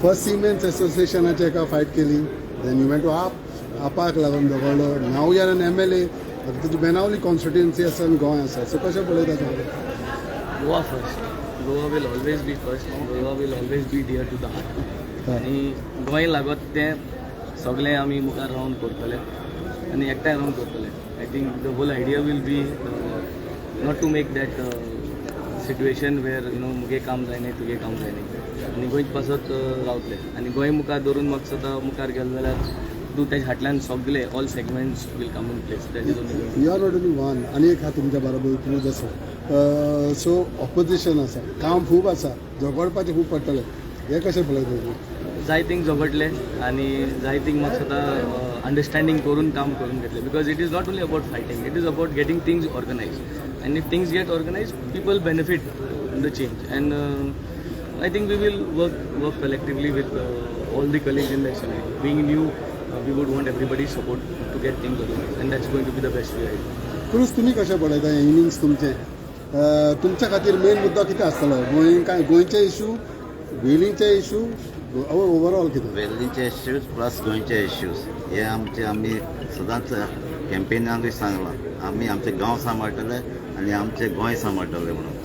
First cements असोसिएशनाची एका fight केली, then you went to आपाक लागून झगडलो. नाव यू आर एन MLA. तुजी बेनावली कॉन्स्टिट्युएन्सी आसा आनी गोंय आसा, सो कशें पळयता तूं? Goa first. Goa will always be first. Goa will always be dear to the heart. आनी गोंय लागत तें सगळें आमी मुखार रावन करतले आनी एकठांय रावन करतले. I think the whole idea will be not to make that situation where मुगे काम जायना तुगे काम जायना आनी गोंयच पासत रावतले आनी गोंय मुखार धरून म्हाका सदां मुखार गेले जाल्यार तूं तेज्या फाटल्यान सगळे all segments will come in place. You are not only one. आनी एक हा तुमच्या बरोबर क्रूज आसा. सो ऑपोजिशन आसा, काम खूब आसा, झगडपाचें खूब पडटलें. हें कशें पळयता तूं? जाय थिंग झगडले आनी जाय थिंग म्हाका सदां अंडरस्टँडींग करून काम करून घेतले. Because it is not only about fighting, it is about getting things organise. And if things get organized, people benefit in the change. And I think we will work collectively with all the colleagues in the assembly. Being new, we would want everybody's support to get things organized, and that's going to be the best way ahead. Cruise, तुम्ही कशें पळयता हे innings तुमचे? तुमच्या खातीर main मुद्दो कितें आसतलो? गोंयचे इशू, वेलींचे इशू, ओवरऑल कितें? वेल्लींचे इश्यूज प्लस गोंयचे इश्यूज हे आमी सदांच कॅम्पेनाकूय सांगलां. आमी आमचे गांव सांबाळटले आनी आमचे गोंय सांबाळटले म्हणून.